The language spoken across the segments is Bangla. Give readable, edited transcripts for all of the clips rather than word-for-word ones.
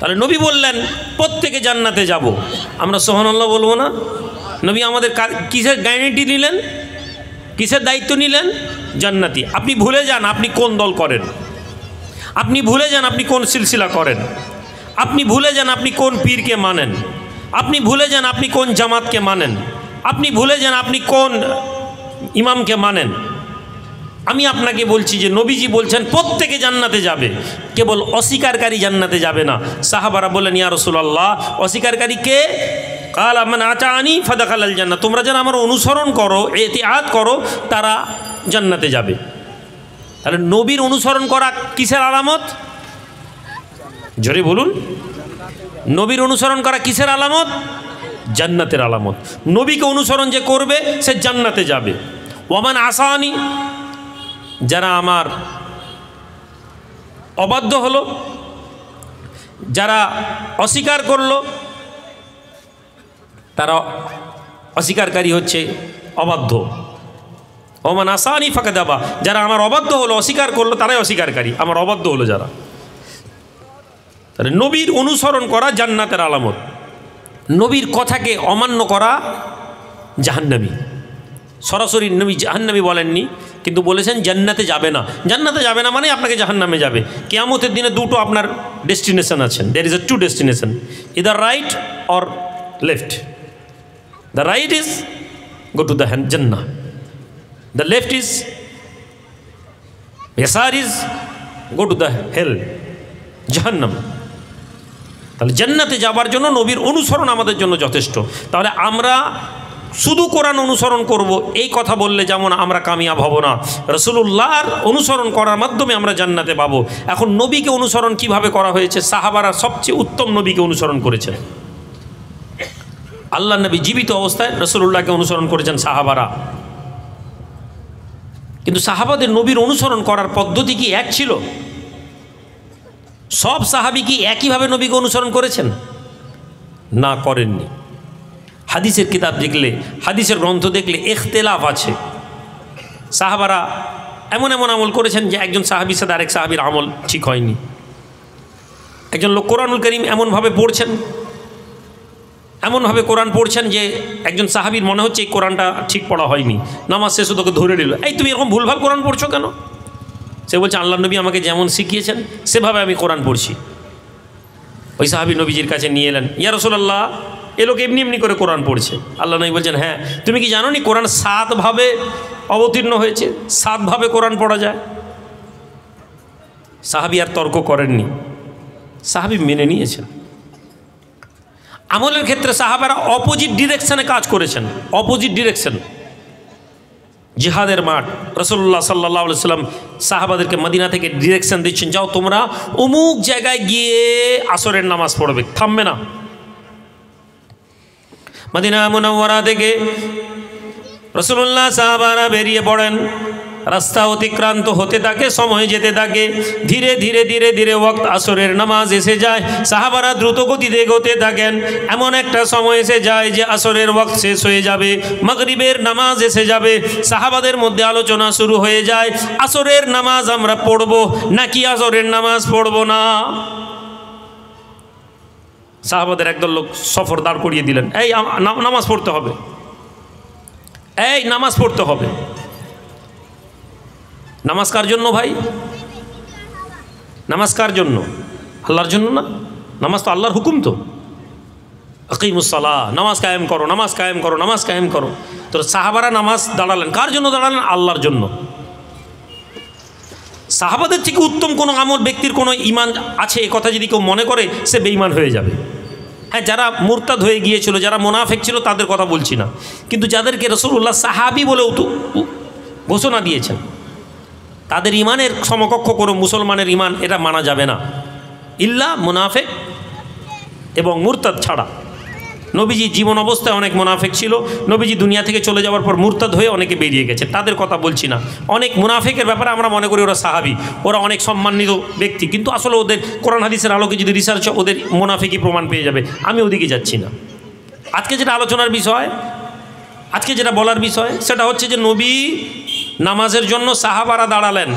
তাহলে নবী বললেন প্রত্যেকে জান্নাতে যাব, আমরা সুবহানাল্লাহ বলবো না? নবী আমাদের কিসের গ্যারান্টি নিলেন, কিসের দায়িত্ব নিলেন? জান্নাতি। আপনি ভুলে যান আপনি কোন দল করেন, আপনি ভুলে যান আপনি কোন সিলসিলা করেন, আপনি ভুলে যান আপনি কোন পীরকে মানেন, আপনি ভুলে যান আপনি কোন জামাতকে মানেন, আপনি ভুলে যান আপনি কোন ইমামকে মানেন। আমি আপনাকে বলছি যে নবীজি বলছেন প্রত্যেকে জান্নাতে যাবে, কেবল অস্বীকারী জান্নাতে যাবে না। সাহাবারা বললেন ইয়া রাসূলুল্লাহ অস্বীকারী কে? কালা মান আতানি ফাদাখালাল জান্নাহ, তোমরা যারা আমার অনুসরণ করো, ইতিআত করো, তারা জান্নাতে যাবে। তাহলে নবীর অনুসরণ করা কিসের আলামত? জোরে বলুন, নবীর অনুসরণ করা কিসের আলামত? জান্নাতের আলামত। নবীকে অনুসরণ যে করবে সে জান্নাতে যাবে। ওয়ামান আসানি, যারা আমার অবাধ্য হলো, যারা অস্বীকার করলো, তারা অস্বীকারী হচ্ছে অবাধ্য। ওমান আসানি ফাকাদাবা, যারা আমার অবাধ্য হলো, অস্বীকার করলো, তারাই অস্বীকারী, আমার অবাধ্য হলো যারা। তাহলে নবীর অনুসরণ করা জান্নাতের আলামত। নবীর কথাকে অমান্য করা জাহান্নামী। সরাসরি নবী জাহান্নামী বলেননি, কিন্তু বলেছেন জান্নাতে যাবে না। জান্নাতে যাবে না মানে আপনাকে জাহান্নামে যাবে। কিয়ামতের দিনে দুটো আপনার ডেস্টিনেশন আছেন, there is a two destination, either right or left. The right is go to the জান্নাহ, দ্য লেফট ইজ ইয়াসার is go to the hell, জাহান্নাম। তাহলে জান্নাতে যাবার জন্য নবীর অনুসরণ আমাদের জন্য যথেষ্ট। তাহলে আমরা শুধু কোরআন অনুসরণ করব এই কথা বললে যেমন আমরা কামিয়াব হব না, রাসূলুল্লাহর অনুসরণ করার মাধ্যমে আমরা জান্নাতে পাবো। এখন নবীকে অনুসরণ কিভাবে করা হয়েছে? সাহাবারা সবচেয়ে উত্তম নবীকে অনুসরণ করেছেন। আল্লাহ নবী জীবিত অবস্থায় রাসূলুল্লাহকে অনুসরণ করেছেন সাহাবারা। কিন্তু সাহাবাদের নবীর অনুসরণ করার পদ্ধতি কি এক ছিল? সব সাহাবী কি একইভাবে নবীকে অনুসরণ করেছেন? না, করেননি। হাদিসের কিতাব দেখলে, হাদিসের গ্রন্থ দেখলে ইখতিলাফ আছে। সাহাবারা এমন এমন আমল করেছেন যে একজন সাহাবীর সাথে আরেক সাহাবীর আমল ঠিক হয়নি। একজন লোক কোরআনুল কারীম এমনভাবে পড়ছেন, এমনভাবে কোরআন পড়ছেন যে একজন সাহাবীর মনে হচ্ছে এই কোরআনটা ঠিক পড়া হয়নি। নামাজ শেষে তোকে ধরে নিল, এই তুমি এরকম ভুলভাল কোরআন পড়ছো কেন? সে বলছে আল্লাহ নবী আমাকে যেমন শিখিয়েছেন সেভাবে আমি কোরআন পড়ছি। ওই সাহাবী নবীজির কাছে নিয়ে এলেন, ইয়া রাসূলুল্লাহ এ লোক এমনি এমনি করে কোরআন পড়ছে। আল্লাহ নবী বলছেন হ্যাঁ, তুমি কি জানো নি কোরআন 7 ভাবে অবতীর্ণ হয়েছে, 7 ভাবে কোরআন পড়া যায়। সাহাবী আর তর্ক করেননি, সাহাবী মেনে নিয়েছেন। আমলের ক্ষেত্রে সাহাবারা অপোজিট ডিরেকশনে কাজ করেছেন, অপোজিট ডিরেকশন। জিহাদের মাঠ, রাসূলুল্লাহ সাল্লাল্লাহু আলাইহি সাল্লাম সাহাবাদেরকে মদিনা থেকে ডিরেকশন দিচ্ছেন, যাও তোমরা অমুক জায়গায় গিয়ে আসরের নামাজ পড়বে, থামবে না। মদিনা মুনাওয়ারা থেকে রাসূলুল্লাহ সাহাবারা বেরিয়ে পড়েন। রাস্তা অতিক্রান্ত হতে থাকে, সময় যেতে থাকে, ধীরে ধীরে ধীরে ধীরে ওয়াক্ত আসরের নামাজ এসে যায়। সাহাবারা দ্রুত গতিতে এগোতে থাকেন। এমন একটা সময় এসে যায় যে আসরের ওয়াক্ত শেষ হয়ে যাবে, মাগরিবের নামাজ এসে যাবে। সাহাবাদের মধ্যে আলোচনা শুরু হয়ে যায়, আসরের নামাজ আমরা পড়ব নাকি আসরের নামাজ পড়ব না। সাহাবাদের একদল লোক সফর দাঁড় করিয়ে দিলেন, এই নামাজ পড়তে হবে, এই নামাজ পড়তে হবে। নামাজ কার জন্য ভাই? নামাজ কার জন্য? আল্লাহর জন্য না? নামাজ তো আল্লাহর হুকুম। তো আকিমুস সালাহ, নামাজ কায়েম করো, নামাজ কায়েম করো, নামাজ কায়েম করো। তো সাহাবারা নামাজ দাঁড়ালেন, কার জন্য দাঁড়ালেন? আল্লাহর জন্য। সাহাবাদের থেকে উত্তম কোনো আমল ব্যক্তির কোনো ঈমান আছে এ কথা যদি কেউ মনে করে সে বেঈমান হয়ে যাবে। হ্যাঁ, যারা মুরতাদ হয়ে গিয়েছিল, যারা মুনাফিক ছিল তাদের কথা বলছি না, কিন্তু যাদেরকে রাসূলুল্লাহ সাহাবী বলে ঘোষণা দিয়েছেন তাদের ইমানের সমকক্ষ কোনো মুসলমানের ইমান এটা মানা যাবে না, ইল্লা মুনাফিক এবং মুরতাদ ছাড়া। নবীজি জীবন অবস্থায় অনেক মুনাফিক ছিল, নবীজি দুনিয়া থেকে চলে যাওয়ার পর মুরতাদ হয়ে অনেকে বেরিয়ে গেছে, তাদের কথা বলছি না। অনেক মুনাফিকের ব্যাপারে আমরা মনে করি ওরা সাহাবী, ওরা অনেক সম্মানিত ব্যক্তি, কিন্তু আসলে ওদের কোরআন হাদিসের আলোকে যদি রিসার্চ হয় ওদের মুনাফিকই প্রমাণ পেয়ে যাবে। আমি ওদিকে যাচ্ছি না। আজকে যেটা আলোচনার বিষয়, আজকে যেটা বলার বিষয় সেটা হচ্ছে যে নবী নামাজের জন্য সাহাবারা দাঁড়ালেন,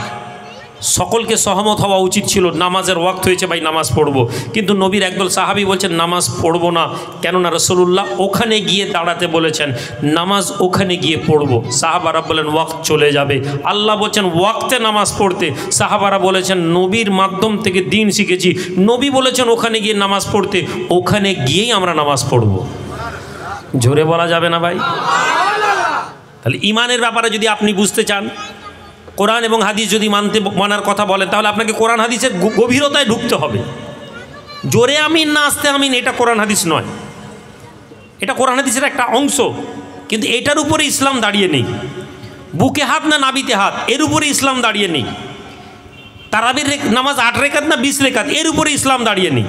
সকলকে সহমত হওয়া উচিত ছিল, নামাজের ওয়াক্ত হয়েছে ভাই নামাজ পড়ব, কিন্তু নবীর একদল সাহাবী বলছেন নামাজ পড়ব না, কেননা রাসূলুল্লাহ ওখানে গিয়ে দাঁড়াতে বলেছেন, নামাজ ওখানে গিয়ে পড়ব। সাহাবারা বলেন ওয়াক্ত চলে যাবে, আল্লাহ বলছেন ওয়াক্তে নামাজ পড়তে। সাহাবারা বলেছেন নবীর মাধ্যম থেকে দিন শিখেছি, নবী বলেছেন ওখানে গিয়ে নামাজ পড়তে, ওখানে গিয়েই আমরা নামাজ পড়ব। জোরে বলা যাবে না ভাই? তাহলে ইমানের ব্যাপারে যদি আপনি বুঝতে চান, কোরআন এবং হাদিস যদি মানার কথা বলেন, তাহলে আপনাকে কোরআন হাদিসের গভীরতায় ঢুকতে হবে। জোরে আমিন না আস্তে আমিন এটা কোরআন হাদিস নয়, এটা কোরআন হাদিসের একটা অংশ, কিন্তু এটার উপরে ইসলাম দাঁড়িয়ে নেই। বুকে হাত না নাবিতে হাত, এর উপরে ইসলাম দাঁড়িয়ে নেই। তারাবির নামাজ 8 রেকাত না 20 রেকাত, এর উপরে ইসলাম দাঁড়িয়ে নেই।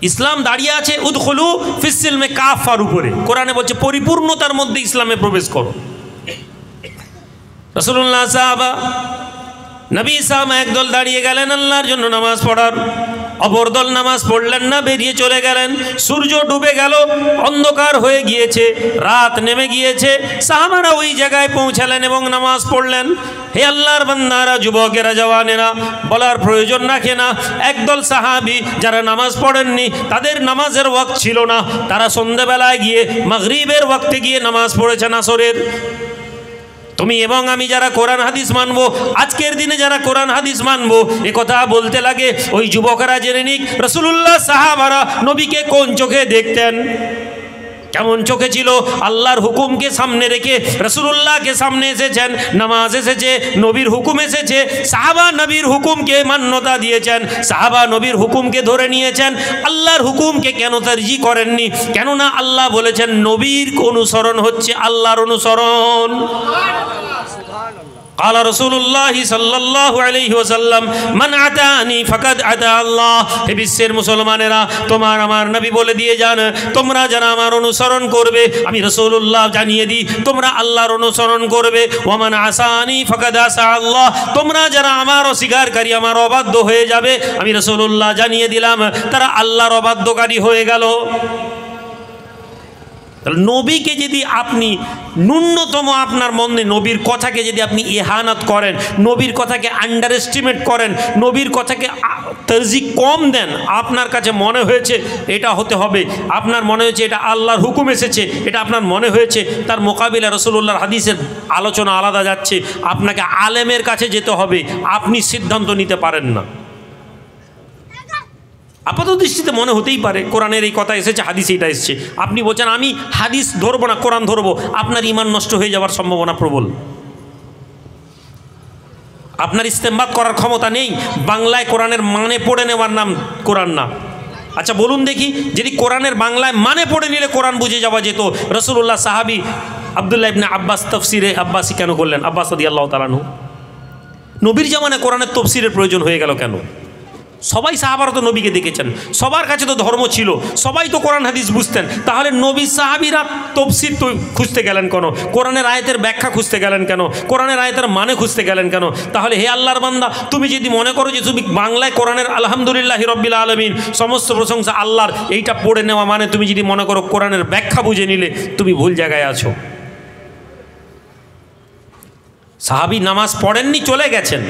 ইসলাম দাঁড়িয়ে আছে উদখুলু ফিস সিলমে কাফার উপরে। কোরআনে বলছে পরিপূর্ণতার মধ্যে ইসলামে প্রবেশ করো। রাসূলুল্লাহ সাহাবা নবী সাহাবা একদল দাঁড়িয়ে গেলেন আল্লাহর জন্য নামাজ পড়ার, অপর দল নামাজ পড়লেন না, বেরিয়ে চলে গেলেন। সূর্য ডুবে গেল, অন্ধকার হয়ে গিয়েছে, রাত নেমে গিয়েছে। সাহাবারা ওই জায়গায় পৌঁছালেন এবং নামাজ পড়লেন। হে আল্লাহর বান্দারা, যুবকেরা, জওয়ানেরা, বলার প্রয়োজন রাখে না, একদল সাহাবী যারা নামাজ পড়েননি, তাদের নামাজের ওয়াক্ত ছিল না, তারা সন্ধ্যাবেলায় গিয়ে মাগরিবের ওয়াক্তে গিয়ে নামাজ পড়েছেন আসরের। তুমি এবং আমি যারা কোরআন হাদিস মানব, আজকের দিনে যারা কোরআন হাদিস মানব, এ কথা বলতে লাগে ওই যুবকেরা জেনে নিক রাসূলুল্লাহ সাহাবারা নবীকে কোন চোখে দেখতেন, কেমন চোখে ছিল। আল্লাহর হুকুমকে সামনে রেখে রাসূলুল্লাহকে সামনে এসেছেন, নামাজ এসেছে, নবীর হুকুম এসেছে, সাহাবা নবীর হুকুমকে মান্যতা দিয়েছেন, সাহাবা নবীর হুকুমকে ধরে নিয়েছেন। আল্লাহর হুকুমকে কেন তারজি করেননি? কেননা আল্লাহ বলেছেন নবীর অনুসরণ হচ্ছে আল্লাহর অনুসরণ। قال رسول الله صلى الله عليه وسلم من আতানি ফাকাদ আতা আল্লাহ। হে বিশ্বের মুসলমানেরা, তোমার আমার নবী বলে দিয়ে যান, তোমরা যারা আমার অনুসরণ করবে, আমি রাসূলুল্লাহ জানিয়ে দিই, তোমরা আল্লাহর অনুসরণ করবে। ওয়ামান আসানি ফাকাদ আসা আল্লাহ। তোমরা যারা আমার অস্বীকারী, আমার অবাধ্য হয়ে যাবে, আমি রাসূলুল্লাহ জানিয়ে দিলাম তারা আল্লাহর অবাধ্যকারী হয়ে গেল। নবীকে যদি আপনি ন্যূনতম আপনার মনে নবীর কথাকে যদি আপনি ইহানাত করেন, নবীর কথাকে আন্ডার এস্টিমেট করেন, নবীর কথাকে তরজি কম দেন, আপনার কাছে মনে হয়েছে এটা হতে হবে, আপনার মনে হয়েছে এটা আল্লাহর হুকুম এসেছে, এটা আপনার মনে হয়েছে, তার মোকাবিলা রাসূলুল্লাহর হাদিসের আলোচনা আলাদা যাচ্ছে, আপনাকে আলেমের কাছে যেতে হবে, আপনি সিদ্ধান্ত নিতে পারেন না। আপাত দৃষ্টিতে মনে হতেই পারে কোরআনের এই কথা এসেছে, হাদিস এইটা এসেছে, আপনি বলছেন আমি হাদিস ধরবো না, কোরআন ধরবো, আপনার ঈমান নষ্ট হয়ে যাওয়ার সম্ভাবনা প্রবল। আপনার ইস্তেমবাদ করার ক্ষমতা নেই। বাংলায় কোরআনের মানে পড়ে নেওয়ার নাম কোরআন না। আচ্ছা বলুন দেখি, যদি কোরআনের বাংলায় মানে পড়ে নিলে কোরআন বুঝে যাওয়া যেত, রাসূলুল্লাহ সাহাবী আব্দুল্লাহ ইবনে আব্বাস তাফসিরে আব্বাসি কেন করলেন? আব্বাস রাদিয়াল্লাহু তাআলা আনহু। নবীর জামানায় কোরআনের তাফসিরের প্রয়োজন হয়ে গেল কেন? সবাই সাহাবারা তো নবীকে দেখেছেন, সবার কাছে তো ধর্ম ছিল, সবাই তো কোরআন হাদিস বুঝতেন, তাহলে নবী সাহাবীরা তাফসীর তো খুঁজতে গেলেন কেন? কোরআনের আয়াতের ব্যাখ্যা খুঁজতে গেলেন কেন? কোরআনের আয়াতের মানে খুঁজতে গেলেন কেন? তাহলে হে আল্লাহর বান্দা, তুমি যদি মনে করো যে তুমি বাংলায় কোরআনের আলহামদুলিল্লাহি রাব্বিল আলামিন, সমস্ত প্রশংসা আল্লাহর, এইটা পড়ে নেওয়া মানে তুমি যদি মনে করো কোরআনের ব্যাখ্যা বুঝে নিলে, তুমি ভুল জায়গায় আছো। সাহাবী নামাজ পড়েননি, চলে গেছেন।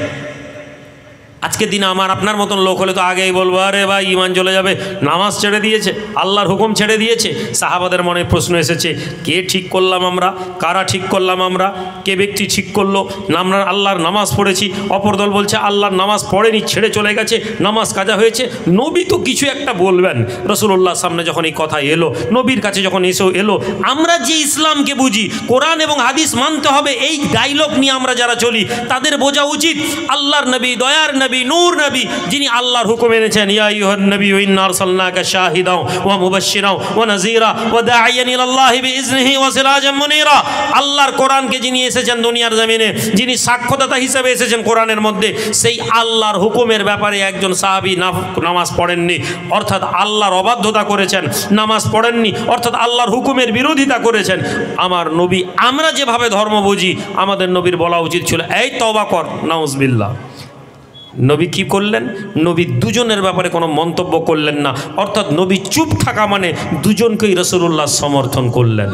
আজকের দিনে আমার আপনার মতন লোক হলে তো আগেই বলবো আরে ভাই ঈমান চলে যাবে, নামাজ ছেড়ে দিয়েছে, আল্লাহর হুকুম ছেড়ে দিয়েছে। সাহাবাদের মনে প্রশ্ন এসেছে, কে ঠিক করলাম আমরা, কারা ঠিক করলাম আমরা, কে ব্যক্তি ঠিক করলো? আমরা আল্লাহর নামাজ পড়েছি, অপর দল বলছে আল্লাহর নামাজ পড়েনি, ছেড়ে চলে গেছে, নামাজ কাজা হয়েছে। নবী তো কিছু একটা বলবেন। রাসূলুল্লাহর সামনে যখন এই কথা এলো, নবীর কাছে যখন এলো, আমরা যে ইসলামকে বুঝি, কোরআন এবং হাদিস মানতে হবে, এই ডায়লগ নিয়ে আমরা যারা চলি, তাদের বোঝা উচিত আল্লাহর নবী, দয়ার নবী, নূর নবী, যিনি আল্লাহর হুকুম এনেছেন, ইয়া আইয়ুহান নবী ইন্না আরসালনাকা শাহিদাও ওয়া মুবাশশিরাও ওয়া নাযীরা ওয়া দাঈয়ান ইলাল্লাহি বিইজনিহি ওয়া সিরাজাম মুনীরা। আল্লাহর কোরআনকে যিনি এসেছেন দুনিয়ার জমিনে, যিনি সাক্ষ্যদাতা হিসেবে এসেছেন কোরআনের মধ্যে, সেই আল্লাহর হুকুমের ব্যাপারে একজন সাহাবী নামাজ পড়েননি, অর্থাৎ আল্লাহর অবাধ্যতা করেছেন, নামাজ পড়েননি, অর্থাৎ আল্লাহর হুকুমের বিরোধিতা করেছেন। আমার নবী, আমরা যেভাবে ধর্ম বুঝি, আমাদের নবীর বলা উচিত ছিল এই তওবা কর, নাউজুবিল্লাহ। নবী কি করলেন? নবী দুজনের ব্যাপারে কোনো মন্তব্য করলেন না, অর্থাৎ নবী চুপ থাকা মানে দুজনকেই রাসূলুল্লাহ সমর্থন করলেন।